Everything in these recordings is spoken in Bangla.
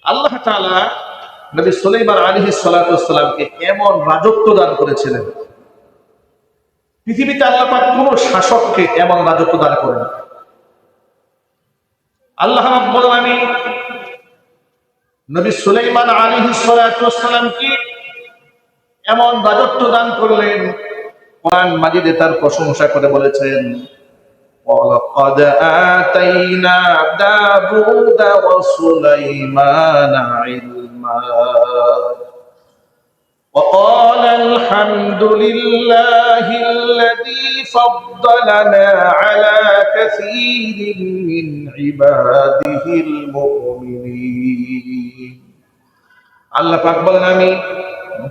আল্লাহ তাআলা নবী সুলাইমান আলাইহিস সালাতু ওয়াস সালামকে এমন রাজত্ব দান করেছিলেন, পৃথিবীতে আল্লাহ পাক কোন শাসককে এমন রাজত্ব দান করেন। আল্লাহ রাব্বুল আলামিন নবী সুলাইমান আলাইহিস সালাতু ওয়াস সালামকে এমন রাজত্ব দান করলেন, কোরআন মাজিদে তার প্রশংসা করে বলেছেন, وَلَقَدْ آتَيْنَا دَاوُودَ وَسُلَيْمَانَ عِلْمًا وَقَالَ الْحَمْدُ لِلَّهِ الَّذِي فَضَّلَنَا عَلَى كَثِيرٍ مِّنْ عِبَادِهِ الْمُؤْمِنِينَ। আল্লাহ পাক বলেন, আমি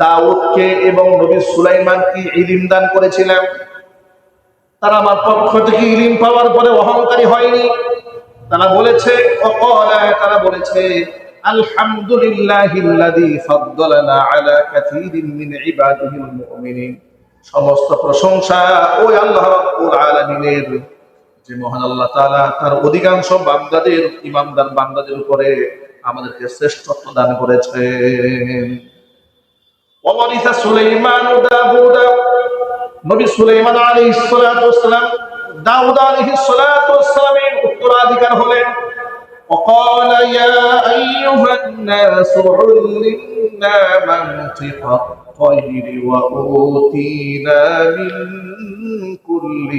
দাউদকে এবং নবী সুলাইমানকে ইলম দান করেছিলাম। তারা আমার পক্ষ থেকে ইলম পাওয়ার পরে অহংকারী হয়নি। তারা বলেছে আলহামদুলিল্লাহিল্লাযী ফাদ্দালানা আলা কাসীরিন মিন ইবাদিহিল মুমিনিন। সমস্ত প্রশংসা ওই আল্লাহ রাব্বুল আলামিনের, যে মহান আল্লাহ তাআলা তার অধিকাংশ বান্দাদের, ঈমানদার বান্দাদের উপরে আমাদেরকে শ্রেষ্ঠত্ব দান করেছেন। ওয়ারিসা সুলাইমান দাউদ, নবী সুলাইমান আলাইহিস সালাতু ওয়াস সালাম দাউদ আলাইহিস সালাতু ওয়াস সালামের উত্তরাধিকার হলেন। وقال يا أيها الناس علمنا منطق الطير وأوتينا من كل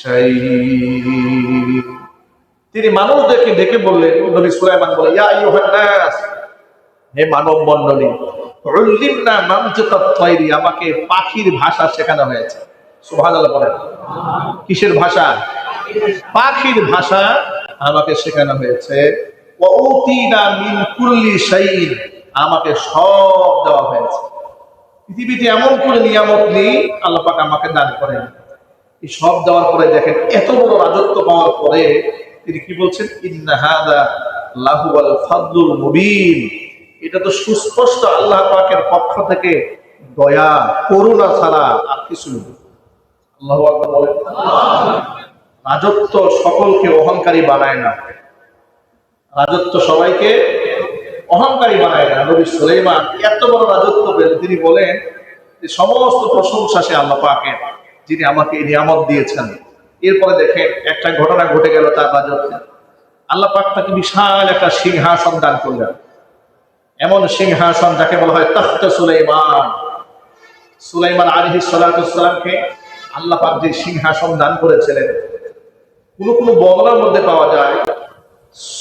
شيء। তিনি মানুষদেরকে ডেকে বললেন, নবী সুলাইমান বলে, ইয়া আইয়ুহান নাস, হে মানব মণ্ডলী, উল্লিমনা মানতিকাত তায়রি, আমাকে পাখির ভাষা শেখানো হয়েছে। সুবহানাল্লাহ বলেন। কিসের ভাষা? পাখির ভাষা আমাকে শেখানো হয়েছে। ওয়া উতিনা মিন কুল্লি শাইইন, আমাকে সব দেওয়া হয়েছে। পৃথিবীতে এমন করে নিয়ামত নেই আল্লাহ পাক আমাকে দান করেন। এই সব দেওয়ার পরে দেখেন, এত বড় রাজত্ব পাওয়ার পরে তিনি কি বলছেন, ইন্না হাযা লাহুল ফাদলুল মুবিন, এটা তো সুস্পষ্ট আল্লাহ পাকের পক্ষ থেকে দয়া করুণা ছাড়া আর কিছু নেই। আল্লাহু আকবার বলেন। রাজত্ব সকলকে অহংকারী বানায় না, রাজত্ব সবাইকে অহংকারী বানায় না। নবী সুলাইমান এত বড় রাজত্ব পেলেন, তিনি বলেন যে সমস্ত প্রশংসা সে আল্লাহ পাকের, যিনি আমাকে এই নিয়ামত দিয়েছেন। এরপরে দেখেন একটা ঘটনা ঘটে গেল তার রাজত্বে। আল্লাহ পাক তাকে বিশাল একটা সিংহাসন দান করলেন, এমন সিংহাসন যাকে বলা হয় তাখতে সুলাইমান। সুলাইমান আলাইহিস সালাতু ওয়াস সালামকে আল্লাহ পাক যে সিংহাসন দান করেছিলেন, কোন বর্ণনার মধ্যে পাওয়া যায়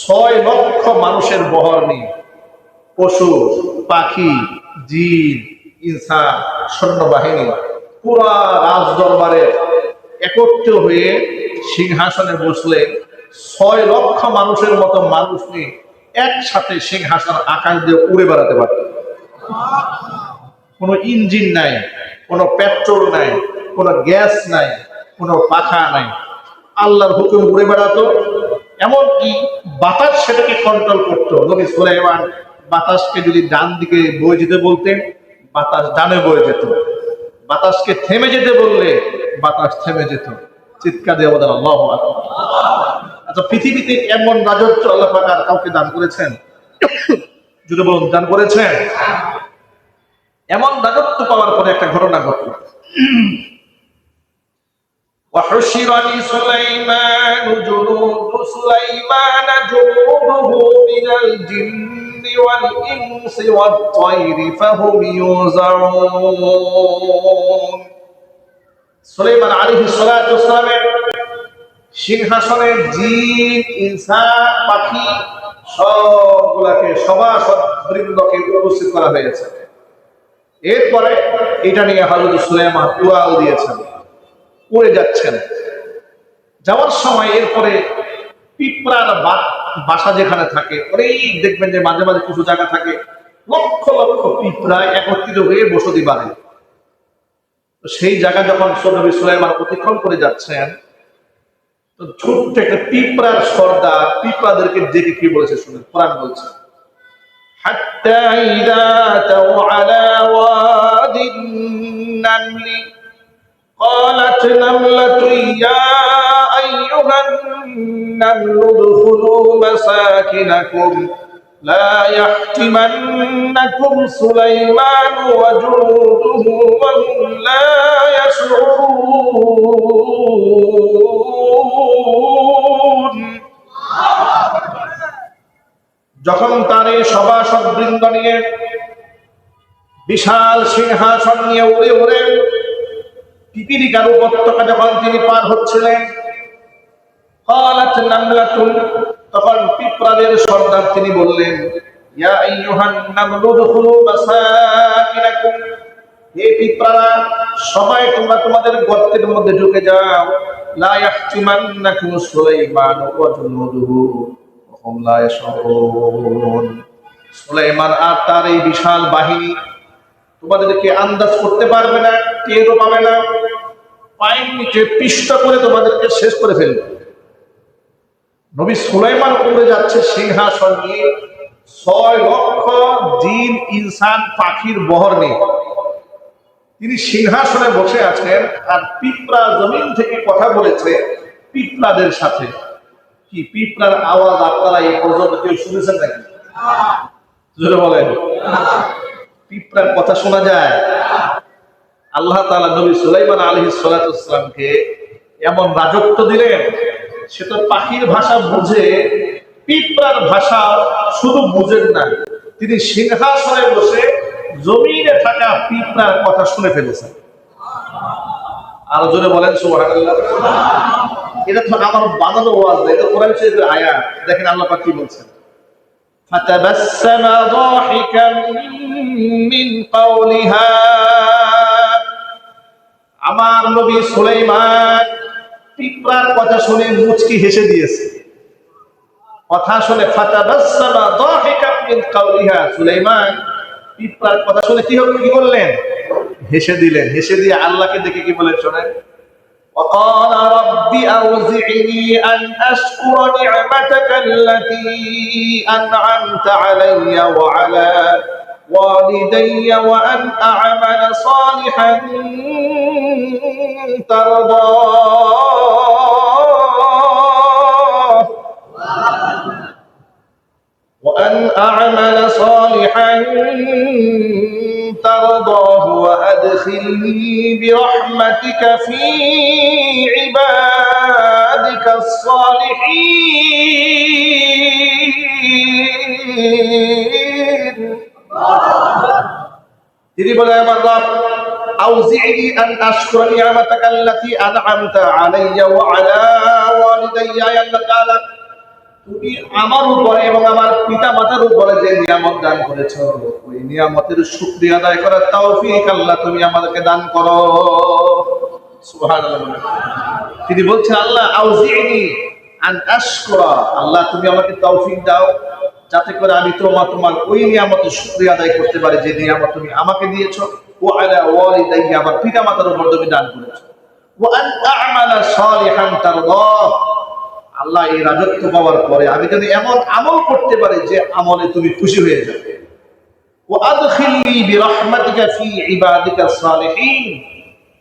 6 লক্ষ মানুষের বহর নিয়ে, পশু পাখি জিন ইনসান সৈন্যবাহিনী পুরা রাজ দরবারে একত্রিত হয়ে সিংহাসনে বসলে 6 লক্ষ মানুষের মতো মানুষ নিয়ে একসাথে সিংহাসন আকাশ দিয়ে উড়ে বেড়াতে পারত। কোনো ইঞ্জিন নাই, কোনো পেট্রোল নাই, কোনো গ্যাস নাই, কোনো পাখা নাই, আল্লাহর হুকুম উড়ে বেড়াতো। এমনকি বাতাস সেটাকে কন্ট্রোল করতো। নবী সুলাইমান বাতাসকে যদি ডান দিকে বয়ে যেতে বলতেন, বাতাস ডানে বয়ে যেত। বাতাসকে থেমে যেতে বললে বাতাস থেমে যেত। চিৎকার দিয়ে বলেন আল্লাহু আকবার। আচ্ছা, পৃথিবীতে এমন রাজত্ব আল্লাহ পাক আর কাউকে দান করেছেন? যদি বলুন দান করেছেন। এমন রাজত্ব পাওয়ার পরে একটা ঘটনা ঘটল। وحشر لسليمان جنود سليمان جنوده من الجن والإنس والطير فهم يوزعون। সুলাইমান আলাইহিস সালাতু ওয়াস সালামের সিংহাসনে জিন ইনসান পাখি সবগুলাকে সভাসদ বৃন্দকে উপস্থিত করা হয়েছে। এরপরে এটা নিয়ে হযরত সুলাইমান উড়াল দিয়েছেন, উড়ে যাচ্ছেন। যাওয়ার সময় এরপরে পিঁপড়ার বাসা যেখানে থাকে, অনেক দেখবেন যে মাঝে মাঝে কিছু জায়গা থাকে লক্ষ লক্ষ পিঁপড়া একত্রিত হয়ে বসতি বাঁধে। সেই জায়গা যখন নবী সুলাইমান অতিক্রম করে যাচ্ছেন, তো ছোট্ট একটা পিঁপড়ার সর্দার পিঁপড়াদেরকে ডেকে কি বলেছে শুনেন। কোরআন বলছে, হাত্তা ইযা তাও আলা ওয়াদিন নামলি قالت نملة يا أيها النمل ادخلوا مساكنكم لا يحتمنكم سليمان وجنوده وهم لا يشعرون যখন তার এই সভাসদবৃন্দ নিয়ে বিশাল সিংহাসন নিয়ে উড়ে উড়ে পিপিলিকার উপত্যকা যখন তিনি পার হচ্ছিলেন, قالت نملة, তখন পিঁপড়াদের সর্দার তিনি বললেন, ইয়া আইয়ুহান নামলু দুখুলু মাসাকিনাকুম, হে পিঁপড়ারা, সবাই তোমরা তোমাদের গর্তের মধ্যে ঢুকে যাও। লা ইয়াহতিমান্নাকুম সুলাইমান ওয়া জুনুদুহু ওয়া হুম লা ইয়াশউরুন, সুলাইমান আর তার এই বিশাল বাহিনী তোমাদেরকে আন্দাজ করতে পারবে না, টেরও পাবে না, পায়ের নিচে পিষ্ট করে তোমাদেরকে শেষ করে ফেলবে। নবী সুলাইমান উড়ে যাচ্ছে সিংহাসন নিয়ে, 6 লক্ষ জিন ইনসান পাখির বহর নিয়ে তিনি সিংহাসনে বসে আছেন। আর পিঁপড়া জমিন থেকে কথা বলেছে পিঁপড়াদের সাথে। কি পিঁপড়ার আওয়াজ আপনারা এই পর্যন্ত কেউ শুনেছেন নাকি? জোরে বলেন, পিঁপড়ার কথা শোনা যায়? আল্লাহ তাআলা নবী সুলাইমান আলাইহিস সালাতু ওয়াস সালামকে এমন রাজত্ব দিলেন, সে তো পাখির ভাষা বুঝে, পিঁপড়ার ভাষা শুধু বুঝেন না, তিনি সিংহাসনে বসে জমিনে থাকা পিঁপড়ার কথা শুনে ফেলেছেন। আরো জোরে বলেন সুবহানাল্লাহ। এটা তো আমার বানানো ওয়াজ না, এটা কোরআন শরীফের আয়াত। দেখেন আল্লাহ পাক কি বলছেন, ফাতাবাসসামা দাহিকাম মিন কাওলিহা, আমার নবী সুলাইমান পিঁপড়ার কথা শুনে মুচকি হেসে দিয়েছে। কথা শুনে ফাতাবাসসামা দাহিকাম মিন কাওলিহা, সুলাইমান পিঁপড়ার কথা শুনে কি করলেন? হেসে দিলেন। হেসে দিয়ে আল্লাহকে দেখে কি বলেন শোনেন, وقال رب أوزعني أن أشكر نعمتك التي أنعمت علي وعلى والدي وأن أعمل صالحا ترضاه وأن أعمل صالحا ترضاه وأدخلني برحمتك في عبادك الصالحين। তিনি বলে, আমার রব, আউজিনি আন আশকুরা নিয়ামাতাকা আল্লাতী আনআমতা আলাইয়া ওয়া আলা ওয়ালিদাইয়া, আল্লাহ তাআলা তুমি আমার উপরে এবং আমার পিতামাতার উপরে যে নিয়ামত দান করেছো, ওই নিয়ামতের শুকরিয়া আদায় করার তৌফিক আল্লাহ তুমি আমাদেরকে দান করো। সুবহানাল্লাহ। তিনি বলছেন, আল্লাহ আউজিনি আন আশকুরা, আল্লাহ তুমি আমাকে তৌফিক দাও যাতে করে আমি তোমার ওই নিয়ামতের শুকরিয়া আদায় করতে পারি যে নিয়ামত তুমি আমাকে দিয়েছো, ওয়া আলা ওয়ালিদাইয়া, আমার পিতামাতার উপর তুমি দান করেছো, ওয়া আন আ'মালা সালিহান তারদাহ, আল্লাহ এই রাজত্ব পাওয়ার পরে আমি যদি এমন আমল করতে পারি যে আমলে তুমি খুশি হয়ে যাবে। ওয়া আদখিলনি বিরহমাতিকা ফি ইবাদিকা সালিহিন,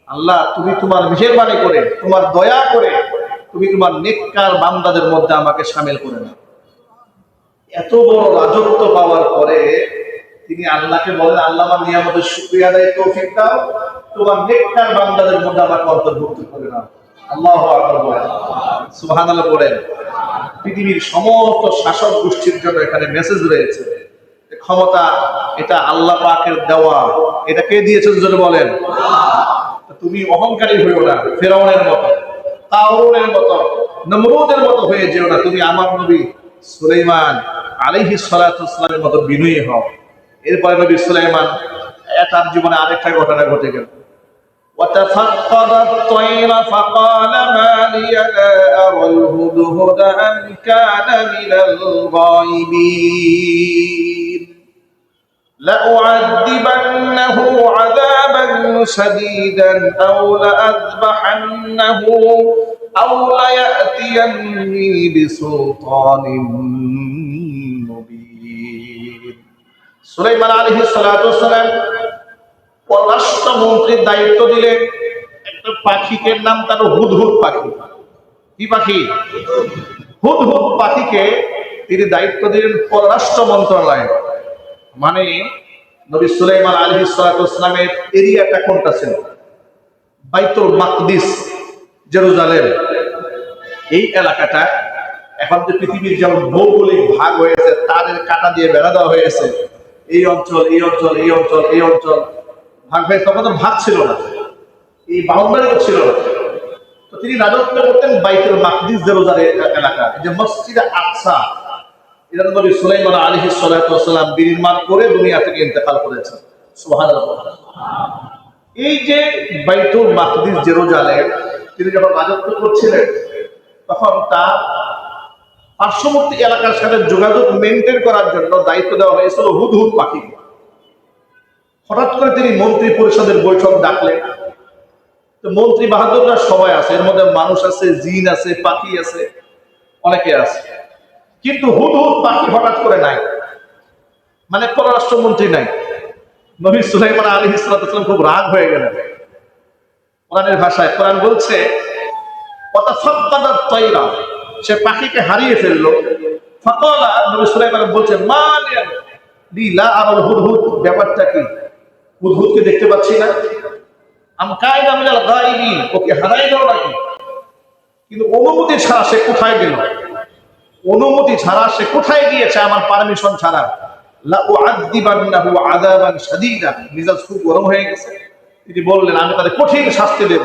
আল্লাহ তুমি তোমার মেহেরবানি করে, তোমার দয়া করে তুমি তোমার নেককার বান্দাদের মধ্যে আমাকে শামিল করে নাও। এত বড় রাজত্ব পাওয়ার পরে তিনি আল্লাহকে বলেন, আল্লাহ আমার নিয়ামতের শুকরিয়া আদায় তৌফিক দাও, তোমার নেককার বান্দাদের মধ্যে আমাকে অন্তর্ভুক্ত করে নাও। আল্লাহু আকবার বলেন, সুবহানাল্লাহ বলেন। পৃথিবীর সমস্ত শাসক গোষ্ঠীর জন্য এখানে মেসেজ রয়েছে, ক্ষমতা এটা আল্লাহ পাকের দেওয়া। এটা কে দিয়েছেন যদি বলেন? তুমি অহংকারী হইও না, ফেরাউনের মতো, কারূনের মতো, নমরুদের মতো হয়ে যেও না। তুমি আমার নবী সুলাইমান আলাইহিস সালাতু ওয়াস সালামের মতো বিনয়ী হও। এরপরে নবী সুলাইমান তার জীবনে আরেকটা ঘটনা ঘটে গেল। وتفقد الطير فقال ما لي لا أرى الهدهد أم كان من الغائبين لأعذبنه عذابا شديدا أو لأذبحنه أو ليأتيني بسلطان مبين। সুলাইমান আলাইহিস সালাতু ওয়াস সালাম পররাষ্ট্রমন্ত্রীর দায়িত্ব দিলেন একটা পাখিকে, নাম তার হুদহুদ পাখি। কি পাখি? হুদহুদ পাখিকে তিনি দায়িত্ব দিলেন পররাষ্ট্র মন্ত্রণালয়ে। মানে নবী সুলাইমান আলাইহিস সালাতু ওয়াস সালামের এরিয়াটা কোনটা ছিল? বাইতুল মাকদিস, জেরুজালেম, এই এলাকাটা এখন যে পৃথিবীর যেমন ভৌগোলিক ভাগ হয়েছে, তারের কাঁটা দিয়ে বেড়া দেওয়া হয়েছে, এই অঞ্চল এই অঞ্চল এই অঞ্চল এই অঞ্চল ভাগ হয়েছে, তখন তো ভাগ ছিল না, এই বাউন্ডারি ছিল না। তো তিনি রাজত্ব করতেন বাইতুল মাকদিস, জেরুজালেম এলাকা। এই যে মসজিদে আকসা, এটা নবী সুলাইমান আলাইহিস সালাতু ওয়াস সালাম নির্মাণ করে দুনিয়া থেকে ইন্তেকাল করেছেন। সুবহানাল্লাহ। এই যে বাইতুল মাকদিস, জেরুজালেম, তিনি যখন রাজত্ব করছিলেন তখন তার পার্শ্ববর্তী এলাকার সাথে যোগাযোগ মেনটেন করার জন্য দায়িত্ব দেওয়া হয়েছিল হুদহুদ পাখিকে। হঠাৎ করে তিনি মন্ত্রী পরিষদের বৈঠক ডাকলেন। তো মন্ত্রী বাহাদুররা সবাই আছে, এর মধ্যে মানুষ আছে, জিন আছে, পাখি আছে, অনেকে আছে, কিন্তু হুদহুদ পাখি হঠাৎ করে নাই, মানে পররাষ্ট্রমন্ত্রী নাই। নবী সুলাইমান আলাইহিস সালাতু ওয়াস সালাম খুব রাগ হয়ে গেলেন। কোরআনের ভাষায় কোরআন বলছে ওয়াতাফাক্কাদাত তায়রা, সে পাখিকে হারিয়ে ফেললো। ফাকালা, নবী সুলাইমান বলছে মা লি লা আরাল হুদহুদ, ব্যাপারটা কি? হুদহুদকে দেখতে পাচ্ছি না। আম কায়দা মিনাল গায়বিন, ওকে হারাই গেল নাকি? কিন্তু অনুমতি ছাড়া সে কোথায় গেল? অনুমতি ছাড়া সে কোথায় গিয়েছে আমার পারমিশন ছাড়া? লা উআযযিবান্নাহু আযাবান শাদীদা, মিজাজ খুব গরম হয়ে গেছে। তিনি বললেন আমি তাদের কঠিন শাস্তি দেব।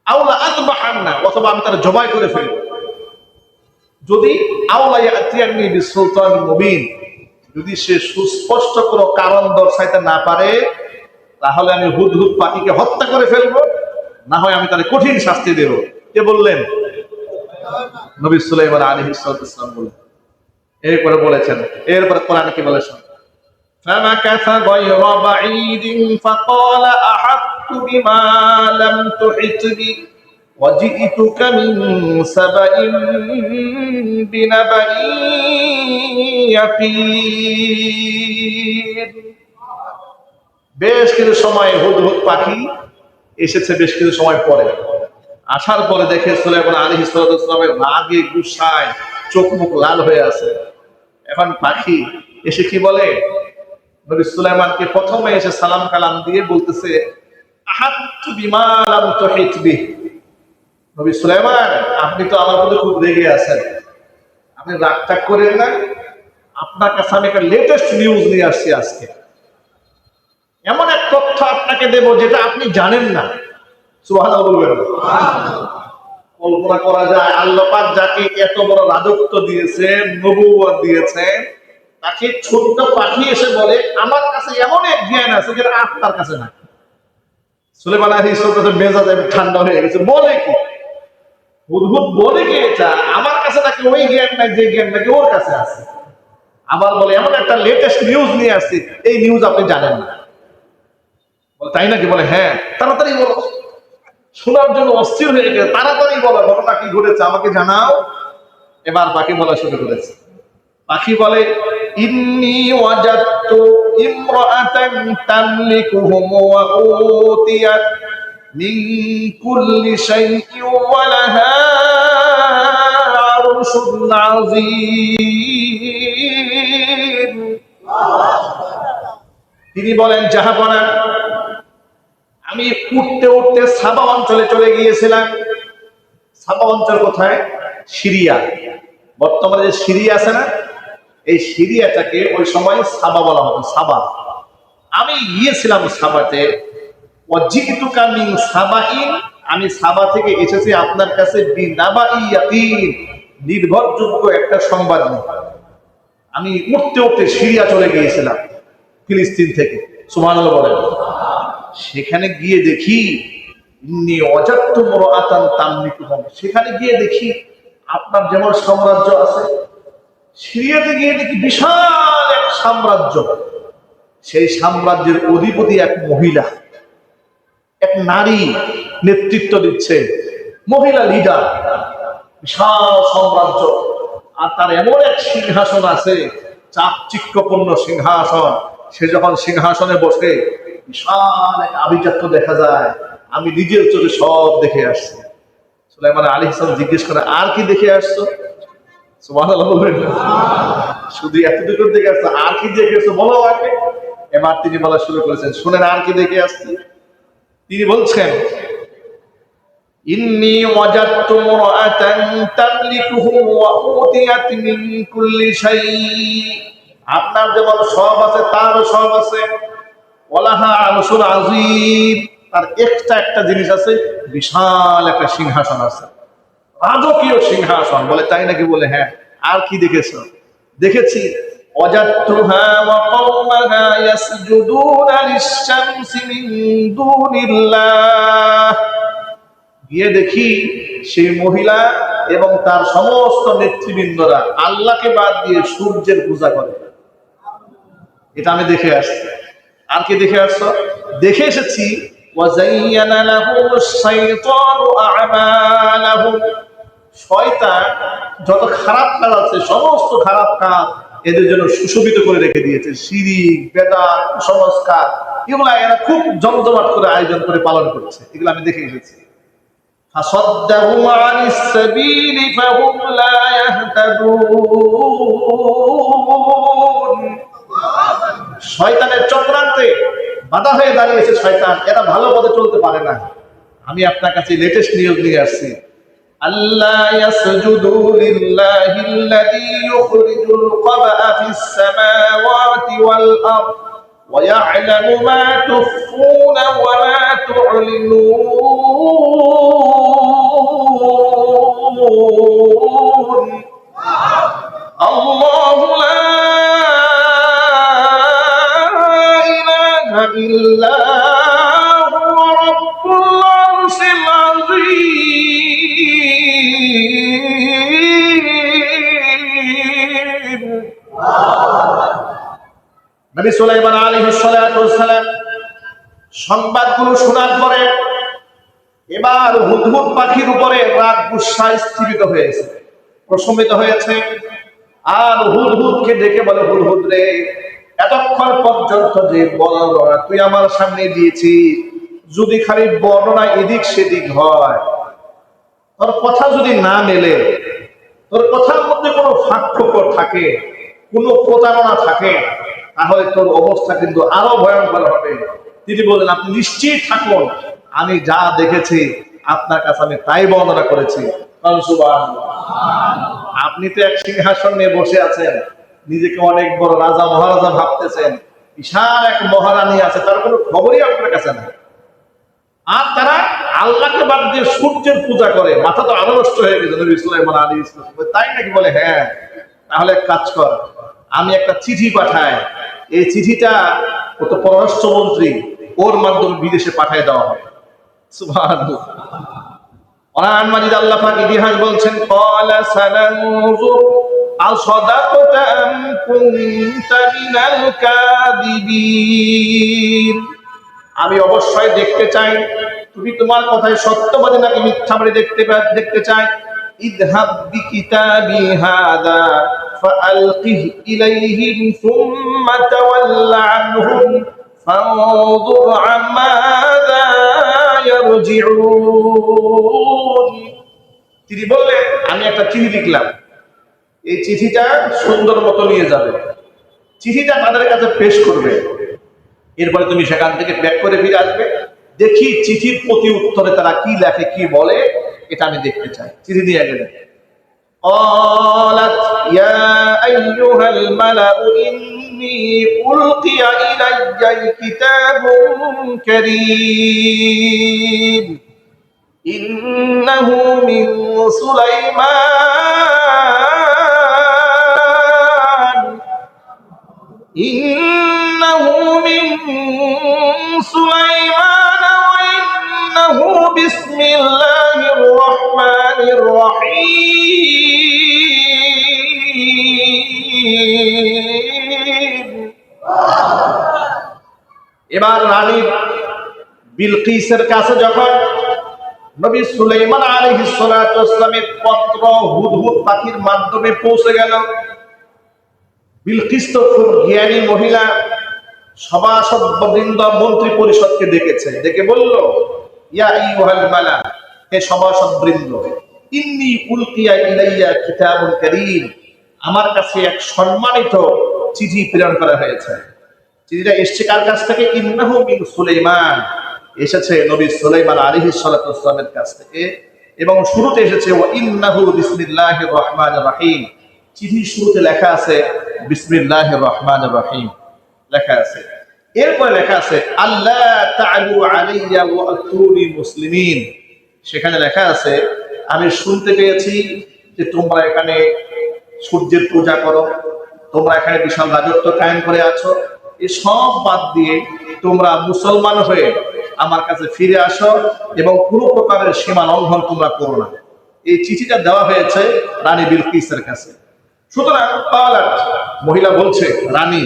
আওলা আযবাহান্না, অথবা আমি তাদের জবাই করে ফেলব। যদি আওলা ইয়াতিয়ানি বিসুলতান মুবিন, যদি সে সুস্পষ্ট কোনো কারণ দর্শাইতে না পারে, তাহলে আমি হুদহুদ পাখিকে হত্যা করে ফেলবো, না হয় আমি তাদের কঠিন শাস্তি দেব। কে বললেন? নবী সুলাইমান আলাইহিস সালাম বললেন। এরপরে বলেছেন, এরপরে কোরআনে কি বলেছেন? فَمَكَثَ غَيْرَ بَعِيدٍ فَقَالَ أَحَطتُ بِمَا لَمْ تُحِطْ بِهِ وَجِئْتُكَ مِنْ سَبَإٍ بِنَبَإٍ يَقِينٍ। বেশ কিছু সময় হুদহুদ পাখি এসেছে, বেশ কিছু সময় পরে। আসার পরে দেখে সুলাইমান আলাইহিস সালামের রাগে গুসায় চোখ মুখ লাল হয়ে আছে। এখন পাখি এসে কি বলে? নবী সুলাইমানকে প্রথমে এসে সালাম কালাম দিয়ে বলতেছে আহাত্তু বিমা লাম তুহিত বিহি। নবী সুলাইমান, আপনি তো আমার প্রতি খুব রেগে আছেন, আপনি রাগটাগ করেন না। আপনার কাছে আমি একটা লেটেস্ট নিউজ নিয়ে আসছি আজকে। এমন এক তথ্য আপনাকে দেব যেটা আপনি জানেন না। সুবহানাল্লাহ বলবেন। কল্পনা করা যায় আল্লাহ পাক যাকে এত বড় রাজত্ব দিয়েছেন, নবুয়ত দিয়েছেন, তাকে ছোট্ট পাখি এসে বলে আমার কাছে এমন এক জ্ঞান আছে যেটা আপনার কাছে না। সুলাইমান আলাইহিস সালাম মেজাজ ঠান্ডা হয়ে গেছে। বলে কি? হুদহুদ বলে কি এটা? আমার কাছে নাকি ওই জ্ঞান নাই যে জ্ঞান নাকি ওর কাছে আছে। আবার বলে এমন একটা লেটেস্ট নিউজ নিয়ে আসছি, এই নিউজ আপনি জানেন না। বলে তাই নাকি? বলে হ্যাঁ। তাড়াতাড়ি বলো। শোনার জন্য অস্থির হয়ে গেছে। তাড়াতাড়ি বলো, ঘটনা কি ঘটেছে আমাকে জানাও। এবার পাখি বলা শুরু করেছে। পাখি বলে ইন্নী ওয়াজাদতু ইমরাআতান তামলিকুহুম ওয়া উতিয়াত মিন কুল্লি শাইইন ওয়া লাহা আরশুন আযীম। তিনি বলেন জাহাপনা, আমি উঠতে উঠতে সাবা অঞ্চলে চলে গিয়েছিলাম। সাবা অঞ্চল কোথায়? সিরিয়া। বর্তমানে যে সিরিয়া আছে না, এই সিরিয়াটাকে ওই সময় সাবা বলা হতো, সাবা। আমি গিয়েছিলাম সাবাতে। ওয়াজিতুকা মিন সাবাইন, আমি সাবা থেকে এসেছি আপনার কাছে বিনাবাই ইয়াকিন, নির্ভরযোগ্য একটা সংবাদ নিয়ে। আমি উঠতে উঠতে সিরিয়া চলে গিয়েছিলাম, ফিলিস্তিন থেকে। সুবহানাল্লাহ বলেন। সেখানে গিয়ে দেখি ইন্নী ওয়াজাদতু ইমরাআতান তামলিকুহুম, সেখানে গিয়ে দেখি আপনার যেমন সাম্রাজ্য আছে, সিরিয়াতে গিয়ে দেখি বিশাল এক সাম্রাজ্য। সেই সাম্রাজ্যের অধিপতি এক মহিলা, এক নারী নেতৃত্ব দিচ্ছে, মহিলা লিডার। বিশাল সাম্রাজ্য, আর তার এমন এক সিংহাসন আছে, চাকচিক্যপূর্ণ সিংহাসন। সে যখন সিংহাসনে বসে বিশাল এক আভিজাত্য দেখা যায়। আমি নিজের চোখে সব দেখে আসছি। সুলাইমান আলাইহিস সালাম জিজ্ঞেস করে আর কি দেখে আসছো? সুবহানাল্লাহ বলবেন না? শুধু এতটুকু দেখে আসছে, আর কি দেখে আসছে বলো আগে। এবার তিনি বলা শুরু করেছেন, শুনেন আর কি দেখে আসছি। তিনি বলছেন, ইন্নী ওয়াজাদতু ইমরাআতান তামলিকুহুম ওয়া উতিয়াত মিন কুল্লি শাই। আপনার যেমন সব আছে তারও সব আছে। ওয়ালাহা আরশুন আযীম, তার একটা জিনিস আছে, বিশাল একটা সিংহাসন আছে, রাজকীয় সিংহাসন। বলে তাই নাকি? বলে হ্যাঁ। আর কি দেখেছো? দেখেছি ওয়াজাদতুহা ওয়া কওমাহা ইয়াসজুদুনা লিশ-শামসি মিন দুনিল্লাহ। গিয়ে দেখি সেই মহিলা এবং তার সমস্ত নেতৃবৃন্দরা আল্লাহকে বাদ দিয়ে সূর্যের পূজা করে। এটা আমি দেখে আসছি। আর কি দেখে আসছো? দেখে এসেছি ওয়াযায়্যানা লাহুমুশ শাইতানু আ'মালাহুম। শয়তান যত খারাপ কাজ আছে, সমস্ত খারাপ কাজ এদের জন্য সুশোভিত করে রেখে দিয়েছে। শিরিক, বেদাত, কুসংস্কার, এগুলা এরা খুব জমজমাট করে আয়োজন করে পালন করছে। এগুলো আমি দেখে এসেছি। فصدهم عن السبيل فهم لا يهتدون। শয়তানের চক্রান্তে বাধা হয়ে দাঁড়িয়েছে শয়তান, এরা ভালো পথে চলতে পারে না। আমি আপনার কাছে লেটেস্ট নিউজ নিয়ে আসছি। আল্লাহ ইয়াসজুদু লিল্লাহিল্লাযী ইউখরিজুল কবআ ফিস সামাওয়াতি ওয়াল আরদ ওয়া ইয়া'লামু মা তুখফুনা ওয়া মা তু'লিনুন। আল্লাহু লা ইলাহা ইল্লা হুয়া রাব্বুল আরশিল আযীম। নবী সুলাইমান আলাইহিস সালাতু ওয়াস সালাম সংবাদগুলো শোনার পরে এবার হুদহুদ পাখির উপরে রাগ গুসা স্থিরিত হয়েছে, প্রশমিত হয়েছে। আর হুদহুদকে ডেকে বলে, হুদহুদ রে, এতক্ষণ পর্যন্ত যে বর্ণনা তুই আমার সামনে দিয়েছি, যদি খালি বর্ণনা এদিক সেদিক হয়, তোর কথা যদি না মেলে, তোর কথার মধ্যে কোনো ফাঁকফোকর থাকে, কোনো প্রতারণা থাকে, তাহলে তোর অবস্থা কিন্তু আরো ভয়ঙ্কর হবে। তিনি বললেন, আপনি নিশ্চিত থাকুন, আমি যা দেখেছি আপনার কাছে আমি তাই বর্ণনা করেছি। আপনি তো এক সিংহাসন নিয়ে বসে আছেন, নিজেকে অনেক বড় রাজা মহারাজা ভাবতেছেন, বিশাল এক মহারানী আছে, তার কোনো খবরই আপনার কাছে না। আর তারা আল্লাহকে বাদ দিয়ে সূর্যের পূজা করে। মাথা তো আরো নষ্ট হয়ে গেছে নবী সুলাইমান আলাইহিস সালাম। তাই নাকি? বলে হ্যাঁ। তাহলে এক কাজ কর, আমি একটা চিঠি পাঠাই, এই চিঠিটা ও তো পররাষ্ট্রমন্ত্রী, ওর মাধ্যমে বিদেশে পাঠিয়ে দেওয়া হবে। সুবহানাল্লাহ। কোরআন মাজিদ আল্লাহ পাক ইতিহাস বলছেন, ক্বালা সানানজুর আসাদাকতা আম কুনতা মিনাল কাযিবিন। আমি অবশ্যই দেখতে চাই তুমি তোমার কথায় সত্যবাদী নাকি মিথ্যাবাদী দেখতে চাই। ইযহাব বিকিতাবি হাদা ফাআলকিহ ইলাইহিম সুম্মা তাওয়াল্লা আনহুম ফানজুর আমাযা ইয়ারজিউন। তিনি বললেন, আমি একটা চিঠি লিখলাম, এই চিঠিটা সুন্দর মতো নিয়ে যাবে, চিঠিটা তাদের কাছে পেশ করবে, এরপরে তুমি সেখান থেকে ব্যাক করে ফিরে আসবে। দেখি চিঠির প্রতি উত্তরে তারা কি লেখে, কি বলে, এটা আমি দেখতে চাই। চিঠি নিয়ে গেলেন। قالت يا أيها الملأ إني ألقي إلي كتاب كريم إنه من سليمان وإنه بسم الله الرحمن الرحيم। এবার রানী বিলকিসের কাছে যখন নবী সুলাইমান আলাইহিস সালাতু ওয়াস সালামের পত্র হুদহুদ পাখির মাধ্যমে পৌঁছে গেল, বিলকিস তো খুব জ্ঞানী মহিলা, সভাসদবৃন্দ মন্ত্রী পরিষদকে ডেকেছে, ডেকে বলল, ইয়া আইয়ুহাল মালা, হে সভাসদবৃন্দ, ইন্নী উলকিয়া ইলাইয়া কিতাবুন কারীম, আমার কাছে এক সম্মানিত চিঠি প্রেরণ করা হয়েছে। চিঠিটা এসেছে কার কাছ থেকে? ইন্নাহু মিন সুলাইমান, এসেছে নবী সুলাইমান আলাইহিস সালাতু ওয়াসসালামের কাছ থেকে। এবং শুরুতে এসেছে ওয়া ইন্নাহু বিসমিল্লাহির রহমানির রহিম, চিঠির শুরুতে লেখা আছে বিসমিল্লাহির রহমানির রহিম লেখা আছে। এরপরে লেখা আছে আল্লাহ তা'আলু আলাইয়া ওয়া আতুনি মুসলিমিন, সেখানে লেখা আছে আমি শুনতে পেয়েছি যে তোমরা এখানে সূর্যের পূজা করো, তোমরা এখানে বিশাল রাজত্ব কায়েম করে আছো, এই সব বাদ দিয়ে তোমরা মুসলমান হয়ে আমার কাছে ফিরে আসো এবং কোনো প্রকারের সীমা লঙ্ঘন তোমরা করো না। এই চিঠিটা দেওয়া হয়েছে রানী বিলকিসের কাছে। সুতরাং মহিলা বলছে, রানী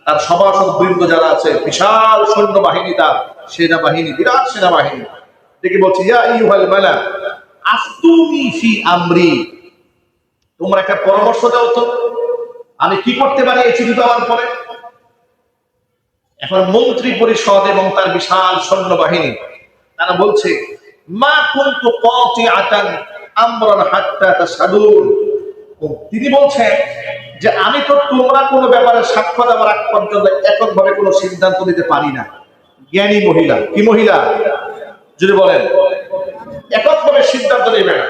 তার সভাসদ বৃন্দ যারা আছে, বিশাল সৈন্যবাহিনী, তার সেনাবাহিনী, বিরাট সেনাবাহিনী, দেখে বলছে ইয়া আইয়ুহাল মালা আফতুনি ফি আমরি, তোমরা একটা পরামর্শ দাও তো, আমি কি করতে পারি এই চিঠি দেওয়ার পরে। এখন মন্ত্রী পরিষদ এবং তার বিশাল সৈন্যবাহিনী তারা বলছে মা কুনতু কাতিআতান আমরান হাত্তা তাশহাদুন, তিনি বলছেন যে আমি তো তোমরা কোনো ব্যাপারে সাক্ষ্য দেওয়ার আগ পর্যন্ত এককভাবে কোনো সিদ্ধান্ত নিতে পারি না। জ্ঞানী মহিলা, কি মহিলা যদি বলেন, এককভাবে সিদ্ধান্ত নেবে না।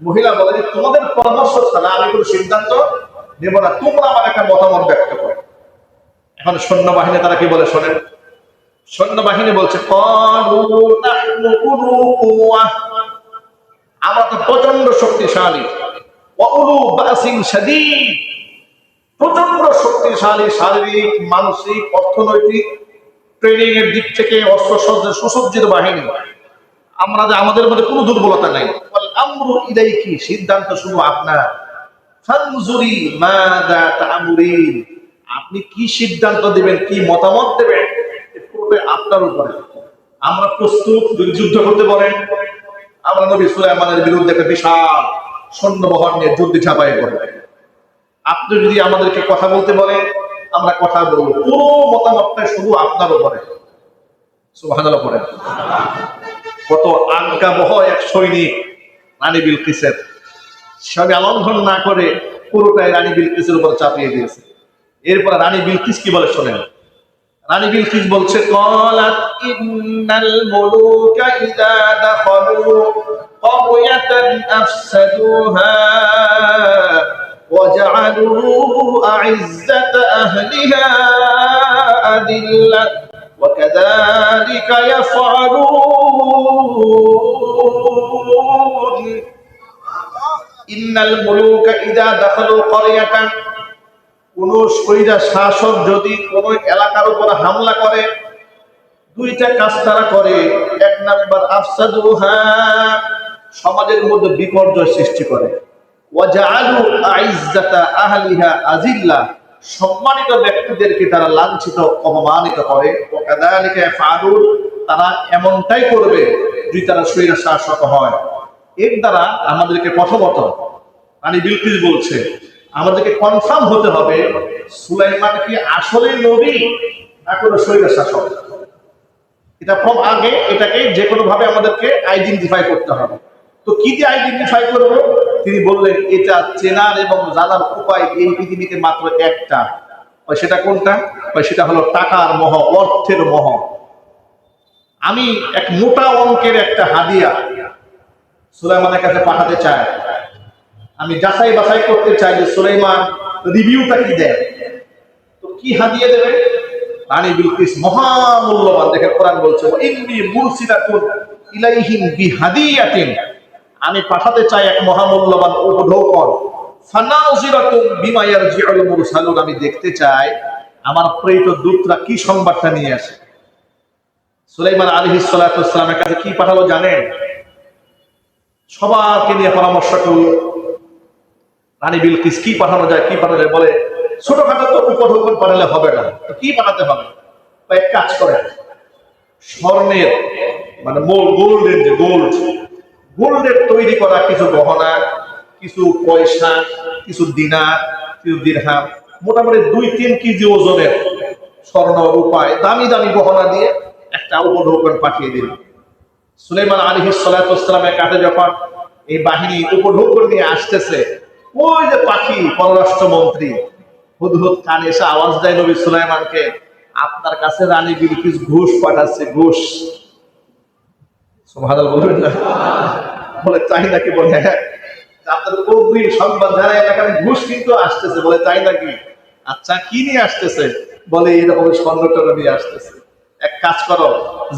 মহিলা বলে তোমাদের পরামর্শ ছাড়া আমি কোনো সিদ্ধান্ত নেব না, তোমরা আমার একটা মতামত ব্যক্ত করো। এখন সৈন্যবাহিনী তারা কি বলে শোনেন, সৈন্যবাহিনী বলছে আমরা তো প্রচন্ড শক্তিশালী, প্রচন্ড শক্তিশালী শারীরিক, মানসিক, অর্থনৈতিক ট্রেনিং এর দিক থেকে অস্ত্রশস্ত্রের সুসজ্জিত বাহিনী, আমাদের মধ্যে কোনো দুর্বলতা নাই। আমরু ইলাইকি, সিদ্ধান্ত শুধু আপনার। ফানজুরি মাযা তা'মুরিন, আপনি কি সিদ্ধান্ত দিবেন, কি মতামত দেবেন, পুরোটাই আপনার উপরে। আমরা প্রস্তুত, যদি যুদ্ধ করতে বলেন আমরা নবী সুলাইমানের বিরুদ্ধে একটা বিশাল সৈন্যবহর নিয়ে যুদ্ধে ঝাঁপাই পড়ব। আপনি যদি আমাদেরকে কথা বলতে বলেন আমরা কথা বলবো, পুরো মতামতটা শুধু আপনার উপরে। সুবহানাল্লাহ পড়েন। কত আজ্ঞাবহ এক সৈনিক রানী বিলকিসের, সবে লঙ্ঘন না করে পুরোটাই রানী বিলকিসের উপর চাপিয়ে দিয়েছে। এরপর রানী বিলকিস কি বলে শোনেন, রানী বিলকিস বলছে ক্বালাত ইন্নাল মুলুকা ইযা দাখালু ক্বরয়াতান আফসাদুহা ওয়া জাআলু আ'ইজ্জাতা আহলিহা আদিল্লাত ওয়া কাযালিকা ইয়াফআলুন। ইন্নাল মুলুকা ইযা দাখালু ক্বরয়াতান, কোন স্বৈরা শাসক যদি কোন এলাকার উপর হামলা করে দুইটা কাজ তারা করে। এক নাম্বার আফসাদুহা, সমাজের মধ্যে বিপর্যয় সৃষ্টি করে। ওয়া জাআলু আ'ইজ্জাতা আহলিহা আযিল্লা, সম্মানিত ব্যক্তিদেরকে তারা লাঞ্ছিত, অপমানিত করে। ওয়া কাযালিকা ইয়াফআলুন, তারা এমনটাই করবে যদি তারা স্বৈরা শাসক হয়। এর দ্বারা আমাদেরকে প্রথমত রানী বিলকিস বলছে আমাদেরকে কনফার্ম হতে হবে সুলাইমান কি আসলে নবী না কোনো স্বৈরা শাসক। এটা খুব আগে এটাকে যে কোনো ভাবে আমাদেরকে আইডেন্টিফাই করতে হবে। তো কি দিয়ে আইডেন্টিফাই করব? তিনি বললেন এটা চেনার এবং জানার উপায় এই পৃথিবীতে মাত্র একটা, সেটা কোনটা? সেটা হলো টাকার মোহ, অর্থের মোহ। আমি এক মোটা অঙ্কের একটা হাদিয়া সুলাইমানের কাছে পাঠাতে চাই, আমি যাচাই বাছাই করতে চাই যে সুলাইমান রিভিউটা কি দেয়। তো কি হাদিয়া দেবে? রানী বিলকিস মহামূল্যবান, দেখে কোরআন বলছে ইন্নী মুরসিলাতুন ইলাইহিম বিহাদিয়াতিন, আমি পাঠাতে চাই এক মহামূল্যবান উপঢৌকন। ফানাজিরাতুন বিমা ইয়ারজিউল মুরসালুন, আমি দেখতে চাই আমার প্রেরিত দূতরা কি সংবাদটা নিয়ে আসে। সুলাইমান আলাইহিস সালাতু ওয়াসসালামের কাছে কি পাঠালো জানেন? সবাইকে নিয়ে পরামর্শ করলো রানী বিলকিস কি পাঠানো যায়, কি পাঠানো যায়। বলে ছোটখাটো তো উপঢৌকন পাঠালে হবে না, তো কি পাঠাতে হবে? এক কাজ করে স্বর্ণের মানে গোল্ডের, যে গোল্ডের তৈরি করা কিছু গহনা, কিছু পয়সা, কিছু দিনার, কিছু দিরহাম, মোটামুটি 2-3 কেজি ওজনের স্বর্ণ রূপায় দামি দামি গহনা দিয়ে একটা উপঢৌকন পাঠিয়ে দিল। সুলাইমান আলাইহিস সালাতু ওয়াসসালামের কাছে যখন এই বাহিনী উপঢৌক নিয়ে আসতেছে। ওই যে পাখি পররাষ্ট্রমন্ত্রী হুদহুদ কানে এসে আওয়াজ দেয় নবী সুলাইমানকে, আপনার কাছে রানী বিলকিস ঘুষ পাঠাচ্ছে, ঘুষ। সুবহানাল্লাহ বলবেন না? বলে তাই নাকি? বলে হ্যাঁ, আপনার অগ্নি সংবাদ জানাই এলাকায় ঘুষ কিন্তু আসতেছে। বলে তাই নাকি? আচ্ছা, কি নিয়ে আসতেছে? বলে এরকম স্বর্ণটর্ণ নিয়ে আসতেছে। এক কাজ করো,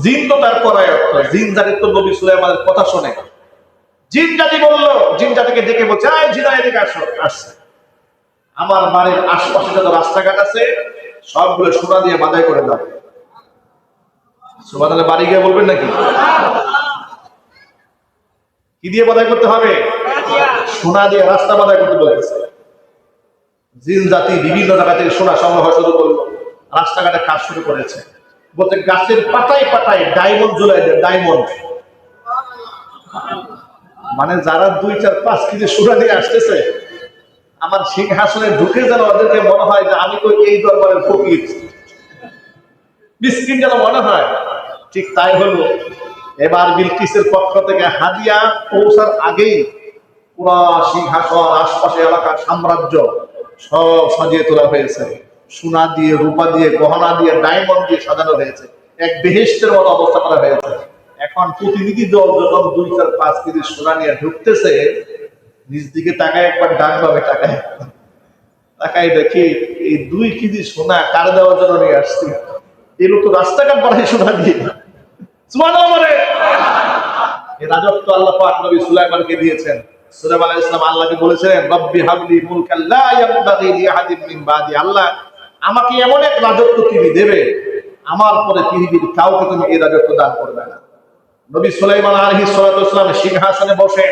জিন তো তার পরায়, জিন জাতির তো নবী সুলাইমানের কথা শোনে। জিন জাতি বললো, জিন জাতিকে ডেকে বলছে, আয় জিনা এদিকে আসো। আসছে, আমার বাড়ির আশপাশে যত রাস্তাঘাট আছে সবগুলো সোনা দিয়ে বাঁধাই করে দাও। সুবহানাল্লাহ বাড়ি গিয়ে বলবেন নাকি? কি দিয়ে বাঁধাই করতে হবে? সোনা দিয়ে রাস্তা বাঁধাই করতে বলেছে। জিন জাতি বিভিন্ন জায়গা থেকে সোনা সংগ্রহ শুরু করলো, রাস্তাঘাটে কাজ শুরু করেছে। বলতে গাছের পাতায় পাতায় ডায়মন্ড ঝুলাই দেয়, ডায়মন্ড। মানে যারা 2, 4, 5 কেজি সোনা দিয়ে আসতেছে আমার সিংহাসনে ঢুকে যেন ওদেরকে মনে হয় যে আমি তো এই দরবারের ফকির, মিসকিন যেন মনে হয়। ঠিক তাই হলো। এবার বিলকিসের পক্ষ থেকে হাদিয়া পৌঁছার আগেই পুরা সিংহাসন, আশপাশে এলাকার সাম্রাজ্য সব সাজিয়ে তোলা হয়েছে। সোনা দিয়ে, রূপা দিয়ে, গহনা দিয়ে, ডায়মন্ড দিয়ে সাজানো হয়েছে। এক বেহেশতের মতো অবস্থা করা হয়েছে। এখন প্রতিনিধি দল যখন 2, 4, 5 কেজি সোনা নিয়ে ঢুকতেছে, নিজ দিকে তাকায় একবার, ডাক পাবে তাকায়, তাকায় দেখি এই 2 কেজি সোনা কার দেওয়ার জন্য নিয়ে আসছি। এগুলো তো রাস্তাঘাট বাড়াই সোনা দিয়ে। সুবহানাল্লাহ বলে। এই রাজত্ব আল্লাহ পাক নবী সুলাইমানকে দিয়েছেন। সুলাইমান আলাইহিস সালাম আল্লাহকে বলেছিলেন, রব্বি হাবলি মুলকান লা ইয়ানবাগি লিআহাদিন মিন বাদি। আল্লাহ, আমাকে এমন এক রাজত্ব তুমি দেবে, আমার পরে পৃথিবীর কাউকে তুমি এই রাজত্ব দান করবে না। নবী সুলাইমান আলাইহিস সালাম সিংহাসনে বসে,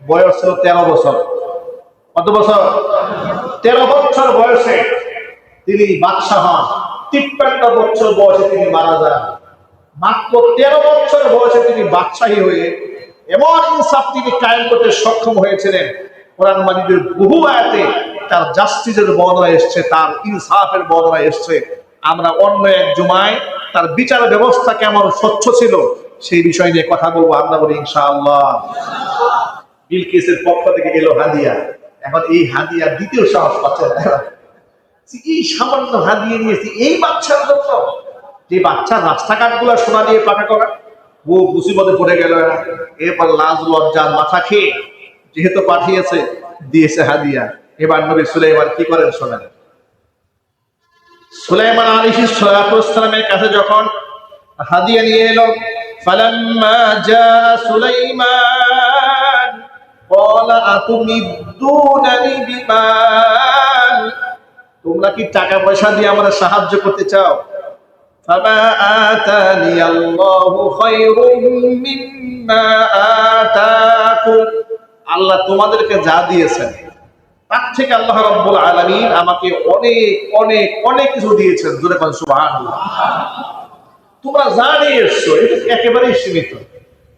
বয়স ছিল 13 বছর। কত বছর? 13 বছর বয়সে তিনি বাদশাহ হন। 53 বছর বয়সে তিনি মারা যান। মাত্র 13 বছর বয়সে তিনি বাদশাহী হয়ে এমন ইনসাফ তিনি কায়েম করতে সক্ষম হয়েছিলেন। কোরআন মাজিদের বহু আয়াতে তার জাস্টিসের বর্ণনা এসছে, তার ইনসাফের বর্ণনা এসছে। আমরা অন্য এক জুমায় তার বিচার ব্যবস্থা কেমন স্বচ্ছ ছিল সেই বিষয় নিয়ে কথা বলবো। আমরা বলি ইনশাআল্লাহ। বিলকিসের পক্ষ থেকে এলো হাদিয়া। এখন এই হাদিয়া দ্বিতীয় সাহস পাচ্ছে না। এই সামান্য হাদিয়া নিয়েছি এই বাচ্চার জন্য, যে বাচ্চার রাস্তাঘাট গুলা সোনা দিয়ে পাকা করা। ও মুসিবতে পড়ে গেল। এরপর লাজ লজ্জার মাথা খেয়ে যেহেতু পাঠিয়েছে, দিয়েছে হাদিয়া। এবার নবী সুলাইমান কি করেন শোনেন। সুলাইমান আলাইহিস সালামের কাছে যখন হাদিয়া নিয়ে এলো, ফালাম্মা জা সুলাইমান ক্বালা আতুমিদ্দুনানি বিমাল। তোমরা কি টাকা পয়সা দিয়ে আমাদের সাহায্য করতে চাও? ফামা আতানি আল্লাহু খায়রুম মিম্মা আতাকুম। আল্লাহ তোমাদেরকে যা দিয়েছেন তার থেকে আল্লাহ রাব্বুল আলামিন আমাকে অনেক অনেক অনেক কিছু দিয়েছেন। জোরে বলেন সুবহানাল্লাহ। তোমরা যা নিয়ে এসছো এটা একেবারেই সীমিত।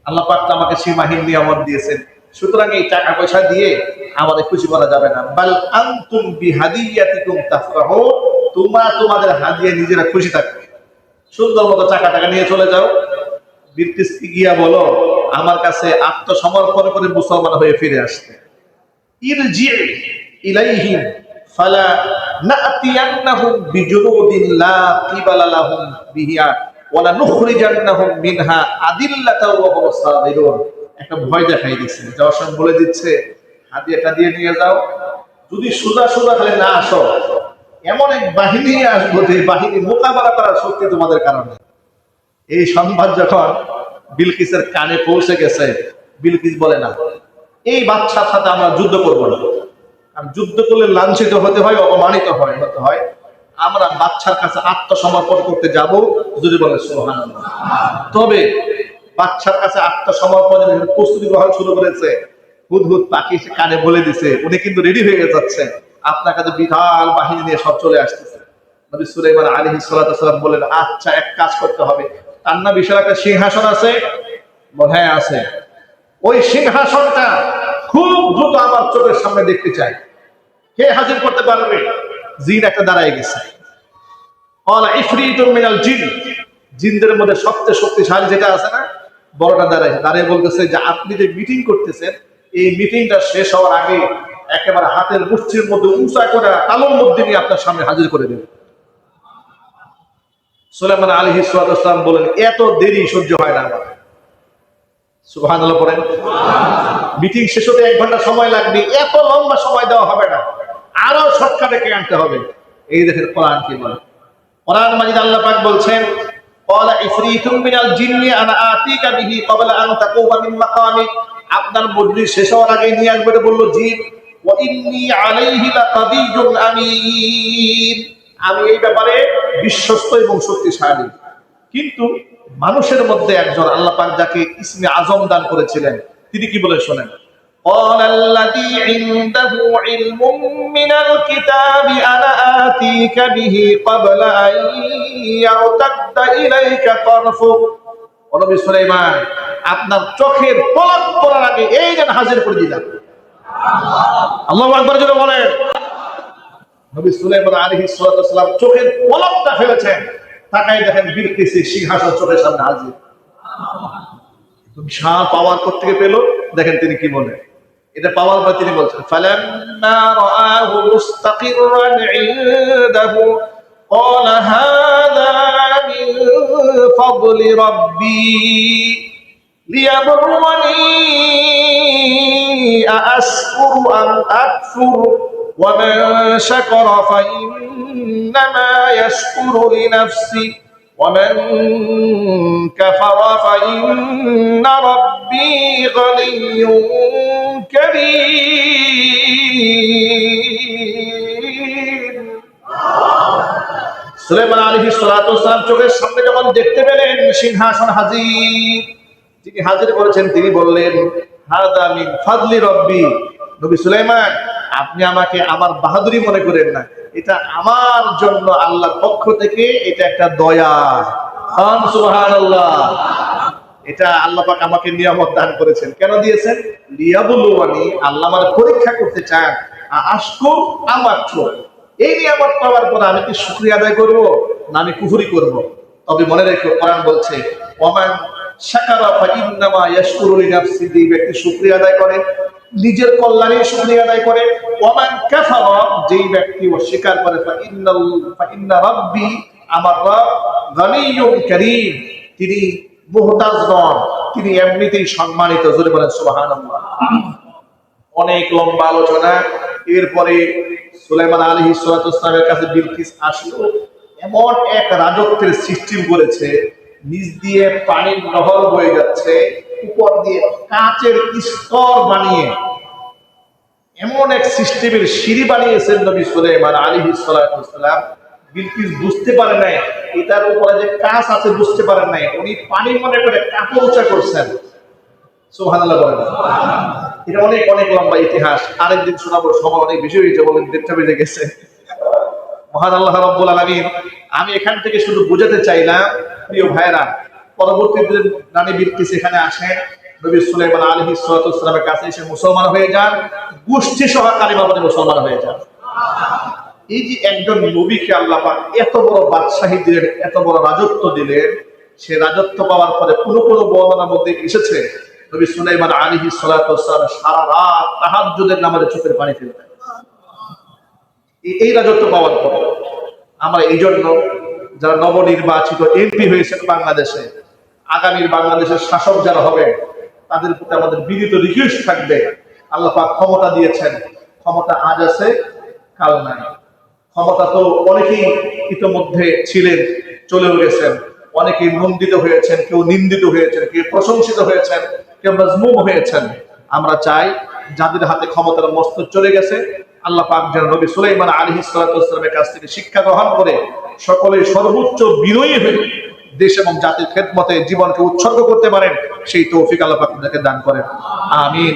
আল্লাহ পাক আমাকে সীমাহীন নিয়ামত দিয়েছেন। সুতরাং এই টাকা পয়সা দিয়ে আমাদের খুশি করা যাবে না। বাল আনতুম বিহাদিয়াতিকুম তাফরাহুন। তোমরা তোমাদের হাদিয়া নিজেরা খুশি থাকো। সুন্দর মতো টাকা নিয়ে চলে যাও। বিলকিসকে গিয়া বলো আমার কাছে আত্মসমর্পণ করে মুসলমান হয়ে ফিরে আসতে। ইরজি ইলাইহিম ফালা নাতিয়ান্নাহুম বিজুনুদিন লা কিবালা লাহুম বিহিয়া ওয়ালা নুখরিজান্নাহুম মিনহা আদিল্লাতা ওয়া হুম সাবিরুন। একটা ভয় দেখাই দিচ্ছে। যাওয়ার সময় বলে দিচ্ছে হাদিয়াটা দিয়ে নিয়ে যাও, যদি সোজা সোজা খালি না আসো এমন এক বাহিনী আসবো যে বাহিনী মোকাবেলা করার শক্তি তোমাদের কারণে। এই সংবাদ যখন বিলকিসের কানে পৌঁছে গেছে, বিলকিস বলে না, এই বাচ্চার সাথে আমরা যুদ্ধ করবো না। কারণ যুদ্ধ করলে লাঞ্ছিত হতে হয়, অপমানিত হতে হয়। আমরা বাচ্চার কাছে আত্মসমর্পণ করতে যাব। যদি বলে সুবহানাল্লাহ। তবে বাচ্চার কাছে আত্মসমর্পণের প্রস্তুতি গ্রহণ শুরু করেছে। হুদহুদ পাখি কানে বলে দিছে, উনি কিন্তু রেডি হয়ে যাচ্ছে, আপনার কাছে বিশাল বাহিনী নিয়ে সব চলে আসতেছে। নবী সুলাইমান আলাইহিস সালাম বলেন, আচ্ছা এক কাজ করতে হবে। তার না বিশাল একটা সিংহাসন আছে? হ্যাঁ আছে। ওই সিংহাসনটা খুব দ্রুত আমার চোখের সামনে দেখতে চাই। কে হাজির করতে পারবে? জিন একটা দাঁড়ায় গেছে। ইফরিতুম মিনাল জিন। জিনদের মধ্যে সবচেয়ে শক্তিশালী যেটা আছে না, বড়টা দাঁড়ায় বলতেছে যে আপনি যে মিটিং করতেছেন এই মিটিংটা শেষ হওয়ার আগে একেবারে হাতের মুষ্টির মধ্যে উঁচা করে কালোর মধ্যে নিয়ে আপনার সামনে হাজির করে দেবে। সুলাইমান আলাইহিস সালাম বলেন, এত দেরি সহ্য হয় না আমার। সুবহানাল্লাহ পড়েন। মিটিং শেষ হতে 1 ঘন্টা সময় লাগবে, এত লম্বা সময় দেওয়া হবে না, আরো শর্টকাটে কে আনতে হবে। এই দেখেন কোরআন কি বলে। কোরআন মাজিদ আল্লাহ পাক বলছেন, ক্বালা ইফরিতুম মিনাল জিন্নি আনা আতিকা বিহি ক্বাবলা আন তাকুমা মিন মাকামিক। আপনার মজলিস শেষ হওয়ার আগে নিয়ে আসবে বলল জিন। ওয়া ইন্নী আলাইহি লাকাবিয়ুন আমিন। আমি এই ব্যাপারে বিশ্বস্ত এবং শক্তিশালী। কিন্তু মানুষের মধ্যে একজন আল্লাহ পাক যাকে ইসমে আজম দান করেছিলেন, তিনি কি বলে শোনেন। قال الذي عنده علم من الكتاب أنا آتيك به قبل أن يرتد إليك طرفك। নবী সুলাইমান, আপনার চোখের পলক পড়ার আগে এই যেন হাজির করে দিলাম। আল্লাহু আকবার জোরে বলেন। নবী সুলাইমান আলাইহিস সালাম চোখের পলকটা ফেলেছেন, তাকাই দেখেন বিলকিসের সিংহাসন চোখের সামনে হাজির। বিশাল পাওয়ার কোত্থেকে পেল দেখেন তিনি কি বলেন। এটা পাওয়ার পর তিনি বলছেন, ফালাম্মা রাআহু মুস্তাকিররান ইনদাহু ক্বালা হাযা মিন ফাদলি রাব্বি লিয়াবলুওয়ানি আশকুরু আম আকফুর ওয়া মান শাকারা ফাইন্নামা ইয়াশকুরু লিনাফসি ومن كفر فإن ربي غني كريم। সুলাইমান আলাইহিস সালাম চোখের সামনে যখন দেখতে পেলেন সিংহাসন হাজির, যিনি হাজির করেছেন তিনি বললেন, হাদা মিন ফাদলি রব্বি। নবী সুলাইমান, আপনি আমাকে আমার বাহাদুরি মনে করেন না, এটা আমার জন্য আল্লাহর পক্ষ থেকে এটা একটা দয়া। সুবহানাল্লাহ। এটা আল্লাহ পাক আমাকে নিয়ামত দান করেছেন। কেন দিয়েছেন? লিয়াবলুওয়ানি, আল্লাহ আমার পরীক্ষা করতে চান। আশকুর আম আকফুর, এই নিয়ামত পাওয়ার পর আমি কি শুকরিয়া আদায় করব না আমি কুফরি করব? তবে মনে রেখো, কোরআন বলছে ওমান শাকারা ফাইন্নামা ইয়াশকুরু লিনাফসি। যে ব্যক্তি শুকরিয়া আদায় করে নিজের কল্যাণে শুকরিয়া আদায় করে। ওমান কাফারা, যেই ব্যক্তি অস্বীকার করে, ফাইন্না রাব্বি, আমার রব গনিয়্যুন কারীম, তিনি মুহতাজ নন, তিনি এমনিতেই সম্মানিত। জোরে বলেন সুবহানাল্লাহ। অনেক লম্বা আলোচনা। এরপরে সুলাইমান আলাইহিস সালামের কাছে বিলকিস আসলো, এমন এক রাজত্বের সিস্টেম করেছে, নিচ দিয়ে পানির নহর বয়ে যাচ্ছে, উপর দিয়ে কাঁচের স্তর বানিয়ে এমন এক সিস্টেমের সিঁড়ি বানিয়েছেন নবী সুলাইমান আলাইহিস সালাম। বিলকিস বুঝতে পারে নাই এটার উপরে যে কাঁচ আছে, বুঝতে পারেন নাই, উনি পানি মনে করে কাপড় উঁচা করছেন। সুবহানাল্লাহ বলেন। এটা অনেক অনেক লম্বা ইতিহাস, আরেকদিন শোনাবো, সময় অনেক বেশি হয়েছে, বলেন 1:30টা বেজে গেছে। মহান আল্লাহ রাব্বুল আলামিন, আমি এখান থেকে শুধু বুঝাতে চাইলাম প্রিয় ভাইরা, পরবর্তী দিন রানী বিলকিস এখানে আসেন, নবী সুলাইমান আলাইহিস সালামের কাছে এসে মুসলমান হয়ে যান, গোষ্ঠী সহকারী বাবদে মুসলমান হয়ে যান। এই যে একজন নবীকে আল্লাহ পাক এত বড় বাদশাহী দিলেন, এত বড় রাজত্ব দিলেন, সে রাজত্ব পাওয়ার পরে কোন কোন বর্ণনার মধ্যে এসেছে নবী সুলাইমান আলাইহিস সালাম সারা রাত তাহাজ্জুদের নামাজে চোখের পানি ফেলতেন এই রাজত্ব পাওয়ার পরে। আমরা এই জন্য যারা নবনির্বাচিত এমপি হয়েছেন বাংলাদেশে, আগামীর বাংলাদেশের শাসক যারা হবে, তাদের প্রতি আমাদের বিনীত রিকোয়েস্ট থাকবে, আল্লাহ পাক ক্ষমতা দিয়েছেন, ক্ষমতা আজ আছে কাল নাই। ক্ষমতা তো অনেকেই ইতিমধ্যে ছিলেন, চলেও গেছেন, অনেকেই নন্দিত হয়েছেন, কেউ নিন্দিত হয়েছেন, কেউ প্রশংসিত হয়েছেন, কেউ মাজমুম হয়েছেন। আমরা চাই যাদের হাতে ক্ষমতার মস্তক চলে গেছে, আল্লাহ পাক যেন নবী সুলাইমান আলাইহিস সালামের কাছ থেকে শিক্ষা গ্রহণ করে সকলে সর্বোচ্চ বিনয়ী হয়ে দেশ এবং জাতির খেদমতে জীবনকে উৎসর্গ করতে পারেন, সেই তৌফিক আল্লাহ পাক তাদেরকে দান করেন। আমিন।